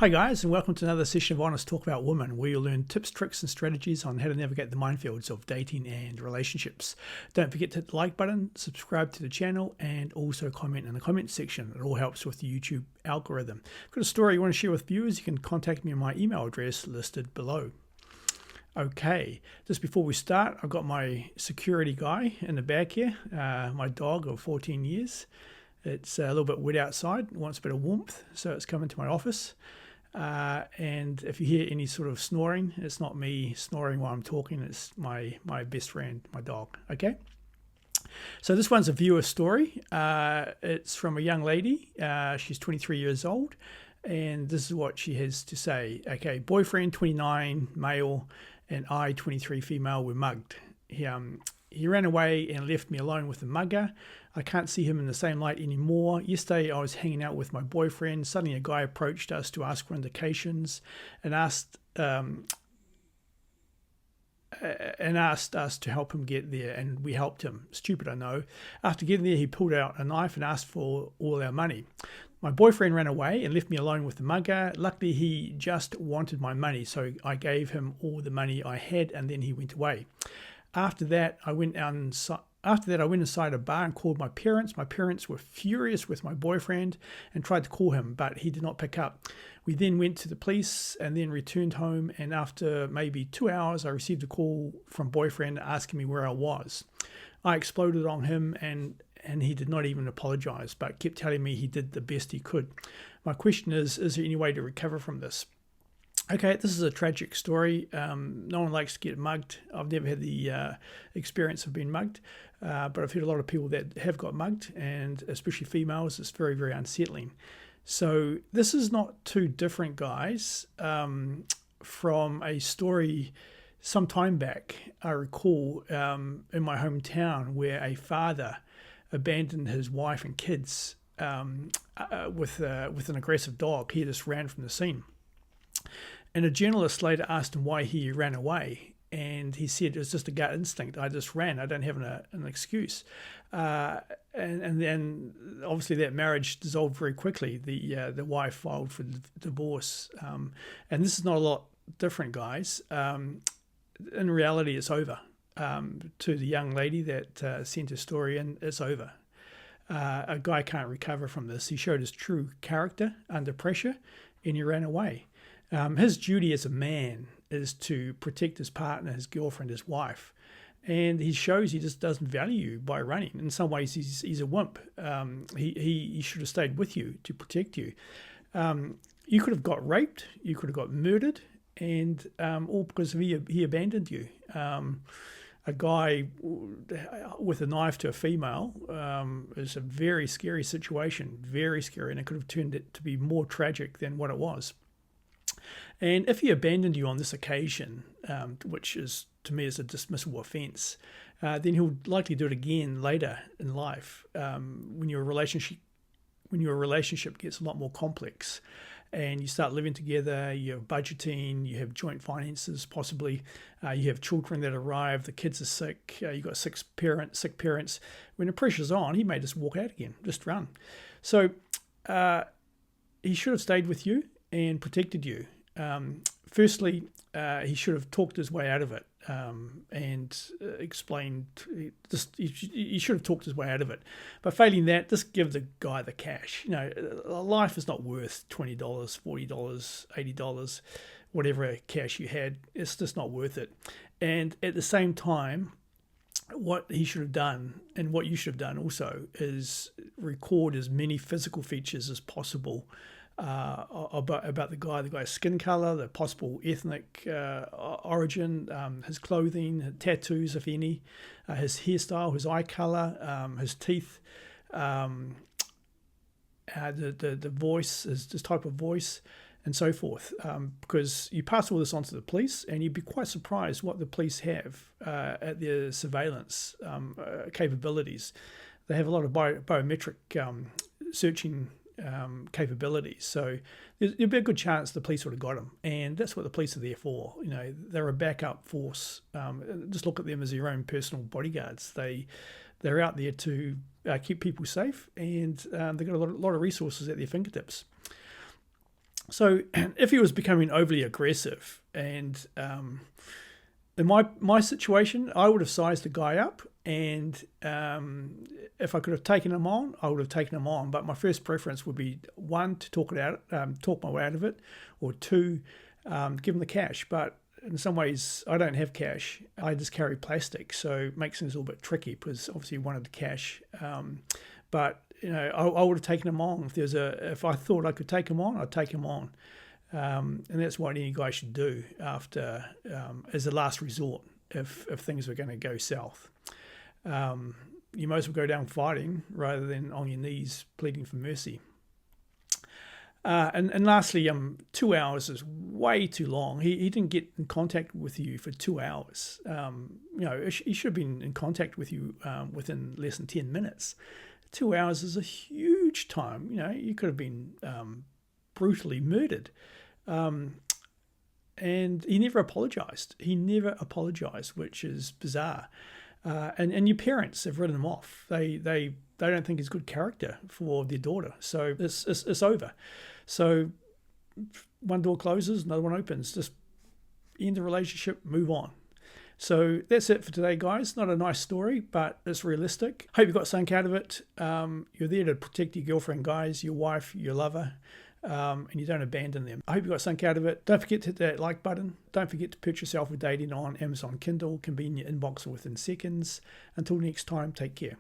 Hi guys, and welcome to another session of Honest Talk About Women, where you'll learn tips, tricks and strategies on how to navigate the minefields of dating and relationships. Don't forget to hit the like button, subscribe to the channel, and also comment in the comments section. It all helps with the YouTube algorithm. If you've got a story you want to share with viewers, you can contact me on my email address listed below. Okay, just before we start, I've got my security guy in the back here, my dog of 14 years. It's a little bit wet outside, it wants a bit of warmth, so it's coming to my office. And if you hear any sort of snoring, it's not me snoring while I'm talking, it's my best friend, my dog, okay? So this one's a viewer story. It's from a young lady. She's 23 years old, and this is what she has to say. Okay, boyfriend 29, male, and I 23, female, were mugged. He ran away and left me alone with the mugger. I can't see him in the same light anymore. Yesterday I was hanging out with my boyfriend. Suddenly a guy approached us to ask for indications and asked us to help him get there, and we helped him. Stupid, I know. After getting there, he pulled out a knife and asked for all our money. My boyfriend ran away and left me alone with the mugger. Luckily, he just wanted my money, so I gave him all the money I had, and then he went away. After that, I went inside a bar and called my parents. My parents were furious with my boyfriend and tried to call him, but he did not pick up. We then went to the police and then returned home, and after maybe 2 hours, I received a call from boyfriend asking me where I was. I exploded on him, and he did not even apologize, but kept telling me he did the best he could. My question is there any way to recover from this? Okay, this is a tragic story. No one likes to get mugged. I've never had the experience of being mugged, but I've heard a lot of people that have got mugged, and especially females. It's very, very unsettling. So this is not too different, guys, from a story some time back. I recall in my hometown where a father abandoned his wife and kids with an aggressive dog. He just ran from the scene. And a journalist later asked him why he ran away, and he said, "It's just a gut instinct. I just ran. I don't have an excuse." And then obviously that marriage dissolved very quickly. The wife filed for divorce, and this is not a lot different, guys. In reality, it's over. To the young lady that sent her story in, it's over. A guy can't recover from this. He showed his true character under pressure, and he ran away. His duty as a man is to protect his partner, his girlfriend, his wife. And he shows he just doesn't value you by running. In some ways, he's a wimp. He should have stayed with you to protect you. You could have got raped. You could have got murdered. And all because he abandoned you. A guy with a knife to a female is a very scary situation. Very scary. And it could have turned it to be more tragic than what it was. And if he abandoned you on this occasion, which is to me is a dismissible offence, then he'll likely do it again later in life when your relationship gets a lot more complex, and you start living together. You have budgeting, you have joint finances, possibly you have children that arrive. The kids are sick. You've got sick parents. When the pressure's on, he may just walk out again, just run. So he should have stayed with you and protected you. Firstly, he should have talked his way out of it and explained. He should have talked his way out of it. But failing that, just give the guy the cash. You know, life is not worth $20, $40, $80, whatever cash you had. It's just not worth it. And at the same time, what he should have done, and what you should have done also, is record as many physical features as possible about the guy's skin color, the possible ethnic origin, his clothing, his tattoos, if any, his hairstyle, his eye color, his teeth, the voice, his type of voice, and so forth. Because you pass all this on to the police, and you'd be quite surprised what the police have at their surveillance capabilities. They have a lot of biometric searching capabilities, so there'd be a good chance the police would have got him, and that's what the police are there for. You know, they're a backup force. Just look at them as your own personal bodyguards. They're out there to keep people safe, and they've got a lot of resources at their fingertips. So if he was becoming overly aggressive, and in my situation, I would have sized the guy up, and if I could have taken him on, I would have taken him on. But my first preference would be, one, to talk my way out of it, or two, give him the cash. But in some ways, I don't have cash. I just carry plastic, so it makes things a little bit tricky because obviously he wanted the cash. But I would have taken him on if I thought I could take him on, I'd take him on. And that's what any guy should do after, as a last resort, if things were going to go south. You might as well go down fighting rather than on your knees pleading for mercy. And lastly, 2 hours is way too long. He didn't get in contact with you for 2 hours. He should have been in contact with you within less than 10 minutes. 2 hours is a huge time. You could have been brutally murdered. And he never apologized. Which is bizarre. And your parents have written him off. They don't think he's good character for their daughter. So it's over. So one door closes, another one opens. Just end the relationship, move on. So that's it for today, guys. Not a nice story, but it's realistic. Hope you got something out of it. You're there to protect your girlfriend, guys, your wife, your lover, and you don't abandon them. I hope you got something out of it. Don't forget to hit that like button. Don't forget to purchase yourself a dating on Amazon Kindle. Can be in your inbox within seconds. Until next time, take care.